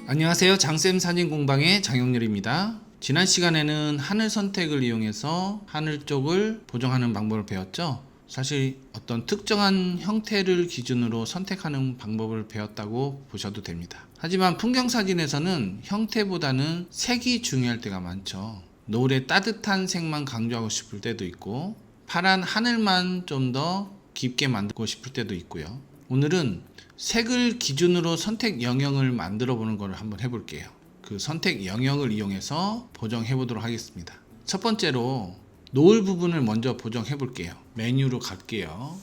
안녕하세요. 장쌤 사진공방의 장영렬입니다. 지난 시간에는 하늘 선택을 이용해서 하늘 쪽을 보정하는 방법을 배웠죠. 사실 어떤 특정한 형태를 기준으로 선택하는 방법을 배웠다고 보셔도 됩니다. 하지만 풍경사진에서는 형태보다는 색이 중요할 때가 많죠. 노을의 따뜻한 색만 강조하고 싶을 때도 있고, 파란 하늘만 좀 더 깊게 만들고 싶을 때도 있고요. 오늘은 색을 기준으로 선택 영역을 만들어 보는 걸 한번 해볼게요. 그 선택 영역을 이용해서 보정해 보도록 하겠습니다. 첫 번째로 노을 부분을 먼저 보정해 볼게요. 메뉴로 갈게요.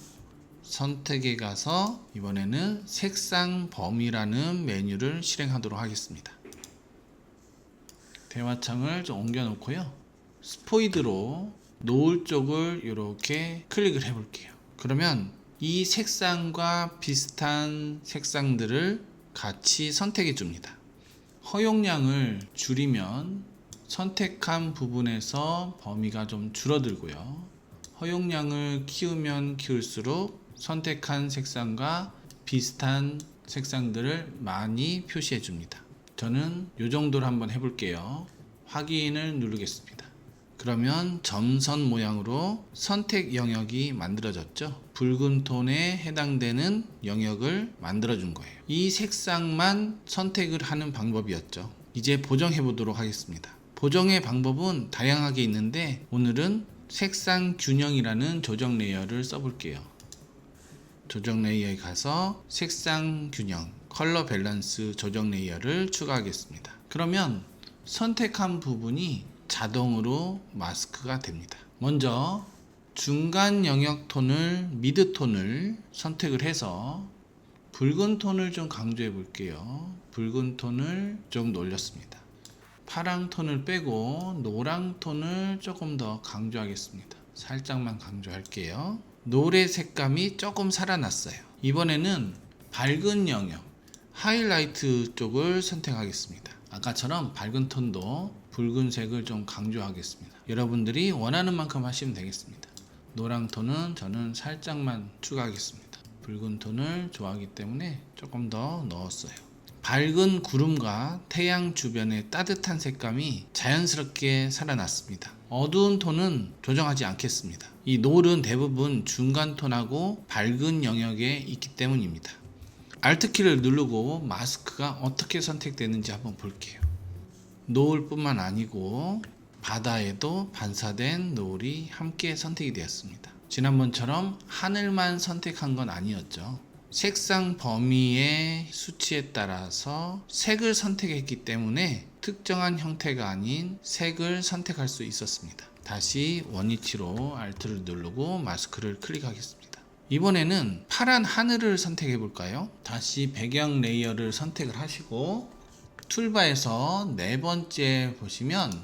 선택에 가서 이번에는 색상 범위라는 메뉴를 실행하도록 하겠습니다. 대화창을 좀 옮겨 놓고요. 스포이드로 노을 쪽을 이렇게 클릭을 해 볼게요. 그러면 이 색상과 비슷한 색상들을 같이 선택해 줍니다. 허용량을 줄이면 선택한 부분에서 범위가 좀 줄어들고요. 허용량을 키우면 키울수록 선택한 색상과 비슷한 색상들을 많이 표시해 줍니다. 저는 이 정도로 한번 해볼게요. 확인을 누르겠습니다. 그러면 점선 모양으로 선택 영역이 만들어졌죠. 붉은 톤에 해당되는 영역을 만들어 준 거예요. 이 색상만 선택을 하는 방법이었죠. 이제 보정해 보도록 하겠습니다. 보정의 방법은 다양하게 있는데 오늘은 색상 균형이라는 조정 레이어를 써볼게요. 조정 레이어에 가서 색상 균형, 컬러 밸런스 조정 레이어를 추가하겠습니다. 그러면 선택한 부분이 자동으로 마스크가 됩니다. 먼저 중간 영역 톤을 미드 톤을 선택을 해서 붉은 톤을 좀 강조해 볼게요. 붉은 톤을 좀 올렸습니다. 파랑 톤을 빼고 노랑 톤을 조금 더 강조하겠습니다. 살짝만 강조할게요. 노래 색감이 조금 살아났어요. 이번에는 밝은 영역 하이라이트 쪽을 선택하겠습니다. 아까처럼 밝은 톤도 붉은색을 좀 강조하겠습니다. 여러분들이 원하는 만큼 하시면 되겠습니다. 노랑 톤은 저는 살짝만 추가하겠습니다. 붉은 톤을 좋아하기 때문에 조금 더 넣었어요. 밝은 구름과 태양 주변의 따뜻한 색감이 자연스럽게 살아났습니다. 어두운 톤은 조정하지 않겠습니다. 이 노을은 대부분 중간 톤하고 밝은 영역에 있기 때문입니다. Alt키를 누르고 마스크가 어떻게 선택되는지 한번 볼게요. 노을뿐만 아니고 바다에도 반사된 노을이 함께 선택이 되었습니다. 지난번처럼 하늘만 선택한 건 아니었죠. 색상 범위의 수치에 따라서 색을 선택했기 때문에 특정한 형태가 아닌 색을 선택할 수 있었습니다. 다시 원위치로 Alt를 누르고 마스크를 클릭하겠습니다. 이번에는 파란 하늘을 선택해 볼까요? 다시 배경 레이어를 선택을 하시고 툴바에서 네 번째 보시면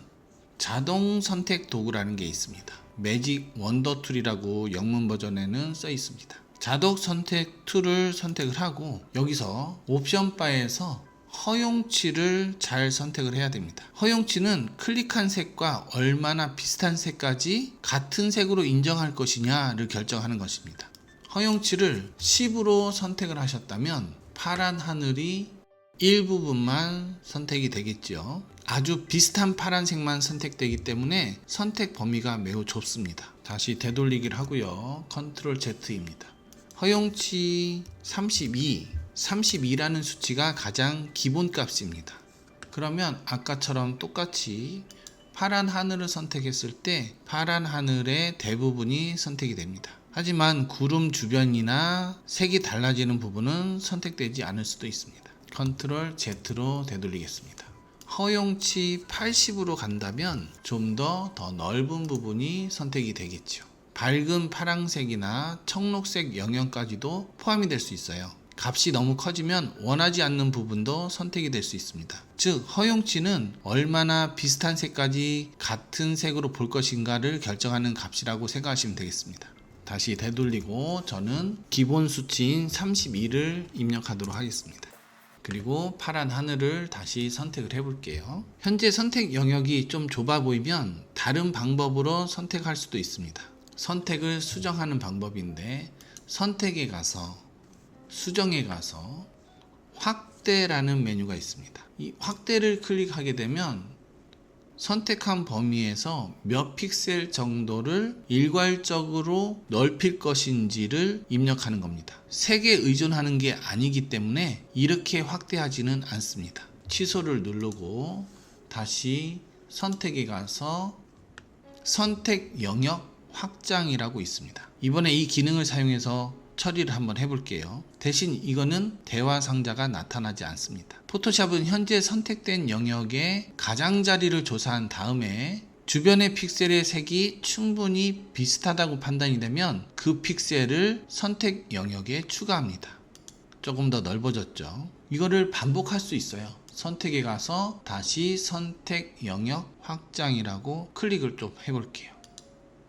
자동 선택 도구라는 게 있습니다. 매직 원더 툴이라고 영문 버전에는 써 있습니다. 자동 선택 툴을 선택을 하고 여기서 옵션 바에서 허용치를 잘 선택을 해야 됩니다. 허용치는 클릭한 색과 얼마나 비슷한 색까지 같은 색으로 인정할 것이냐를 결정하는 것입니다. 허용치를 10으로 선택을 하셨다면 파란 하늘이 일부분만 선택이 되겠죠. 아주 비슷한 파란색만 선택되기 때문에 선택 범위가 매우 좁습니다. 다시 되돌리기를 하고요. 컨트롤 Z입니다. 허용치 32라는 수치가 가장 기본 값입니다. 그러면 아까처럼 똑같이 파란 하늘을 선택했을 때 파란 하늘의 대부분이 선택이 됩니다. 하지만 구름 주변이나 색이 달라지는 부분은 선택되지 않을 수도 있습니다. 컨트롤 Z로 되돌리겠습니다. 허용치 80으로 간다면 좀 더 넓은 부분이 선택이 되겠죠. 밝은 파란색이나 청록색 영역까지도 포함이 될 수 있어요. 값이 너무 커지면 원하지 않는 부분도 선택이 될 수 있습니다. 즉 허용치는 얼마나 비슷한 색까지 같은 색으로 볼 것인가를 결정하는 값이라고 생각하시면 되겠습니다. 다시 되돌리고 저는 기본 수치인 32를 입력하도록 하겠습니다. 그리고 파란 하늘을 다시 선택을 해 볼게요. 현재 선택 영역이 좀 좁아 보이면 다른 방법으로 선택할 수도 있습니다. 선택을 수정하는 방법인데 선택에 가서 수정에 가서 확 확대라는 메뉴가 있습니다. 이 확대를 클릭하게 되면 선택한 범위에서 몇 픽셀 정도를 일괄적으로 넓힐 것인지를 입력하는 겁니다. 색에 의존하는 게 아니기 때문에 이렇게 확대하지는 않습니다. 취소를 누르고 다시 선택에 가서 선택 영역 확장이라고 있습니다. 이번에 이 기능을 사용해서 처리를 한번 해볼게요. 대신 이거는 대화 상자가 나타나지 않습니다. 포토샵은 현재 선택된 영역의 가장자리를 조사한 다음에 주변의 픽셀의 색이 충분히 비슷하다고 판단이 되면 그 픽셀을 선택 영역에 추가합니다. 조금 더 넓어졌죠. 이거를 반복할 수 있어요. 선택에 가서 다시 선택 영역 확장이라고 클릭을 좀 해볼게요.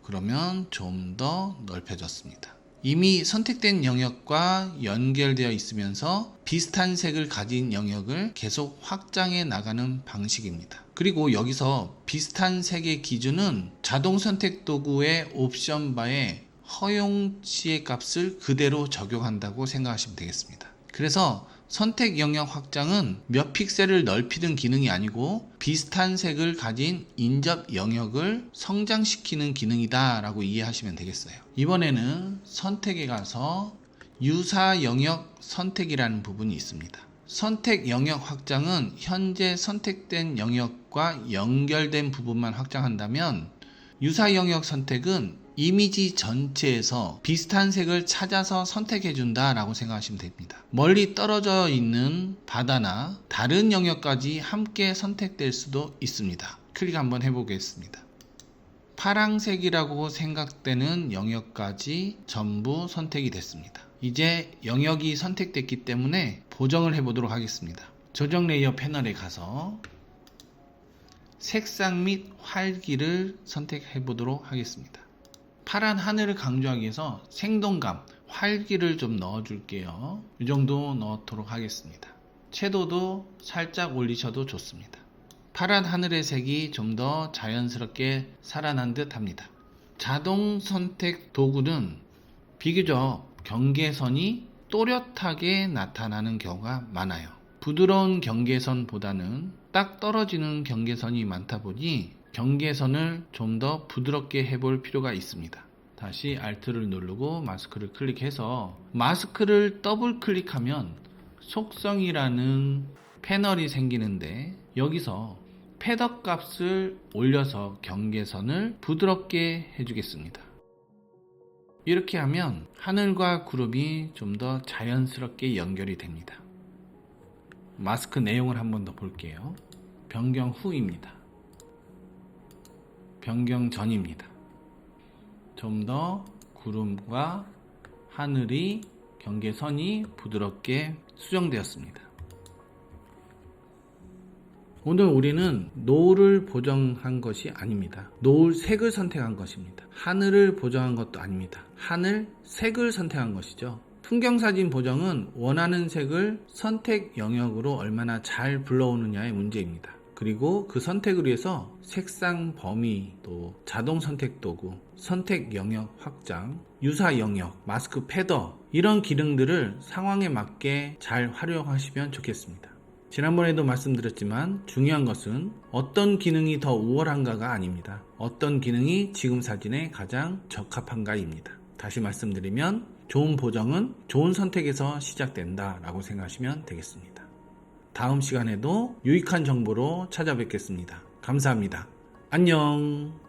그러면 좀 더 넓혀졌습니다. 이미 선택된 영역과 연결되어 있으면서 비슷한 색을 가진 영역을 계속 확장해 나가는 방식입니다. 그리고 여기서 비슷한 색의 기준은 자동 선택 도구의 옵션 바에 허용치의 값을 그대로 적용한다고 생각하시면 되겠습니다. 그래서 선택 영역 확장은 몇 픽셀을 넓히는 기능이 아니고 비슷한 색을 가진 인접 영역을 성장시키는 기능이다 라고 이해하시면 되겠어요. 이번에는 선택에 가서 유사 영역 선택이라는 부분이 있습니다. 선택 영역 확장은 현재 선택된 영역과 연결된 부분만 확장한다면 유사 영역 선택은 이미지 전체에서 비슷한 색을 찾아서 선택해 준다 라고 생각하시면 됩니다. 멀리 떨어져 있는 바다나 다른 영역까지 함께 선택될 수도 있습니다. 클릭 한번 해보겠습니다. 파랑색이라고 생각되는 영역까지 전부 선택이 됐습니다. 이제 영역이 선택됐기 때문에 보정을 해보도록 하겠습니다. 조정 레이어 패널에 가서 색상 및 활기를 선택해 보도록 하겠습니다. 파란 하늘을 강조하기 위해서 생동감, 활기를 좀 넣어 줄게요. 이 정도 넣도록 하겠습니다. 채도도 살짝 올리셔도 좋습니다. 파란 하늘의 색이 좀 더 자연스럽게 살아난 듯 합니다. 자동 선택 도구는 비교적 경계선이 또렷하게 나타나는 경우가 많아요. 부드러운 경계선보다는 딱 떨어지는 경계선이 많다 보니 경계선을 좀 더 부드럽게 해볼 필요가 있습니다. 다시 Alt를 누르고 마스크를 클릭해서 마스크를 더블 클릭하면 속성이라는 패널이 생기는데 여기서 패더 값을 올려서 경계선을 부드럽게 해주겠습니다. 이렇게 하면 하늘과 구름이 좀 더 자연스럽게 연결이 됩니다. 마스크 내용을 한번 더 볼게요. 변경 후입니다. 변경 전입니다. 좀 더 구름과 하늘이 경계선이 부드럽게 수정되었습니다. 오늘 우리는 노을을 보정한 것이 아닙니다. 노을 색을 선택한 것입니다. 하늘을 보정한 것도 아닙니다. 하늘 색을 선택한 것이죠. 풍경사진 보정은 원하는 색을 선택 영역으로 얼마나 잘 불러오느냐의 문제입니다. 그리고 그 선택을 위해서 색상 범위, 또 자동 선택 도구, 선택 영역 확장, 유사 영역, 마스크 패더 이런 기능들을 상황에 맞게 잘 활용하시면 좋겠습니다. 지난번에도 말씀드렸지만 중요한 것은 어떤 기능이 더 우월한가가 아닙니다. 어떤 기능이 지금 사진에 가장 적합한가입니다. 다시 말씀드리면 좋은 보정은 좋은 선택에서 시작된다 라고 생각하시면 되겠습니다. 다음 시간에도 유익한 정보로 찾아뵙겠습니다. 감사합니다. 안녕.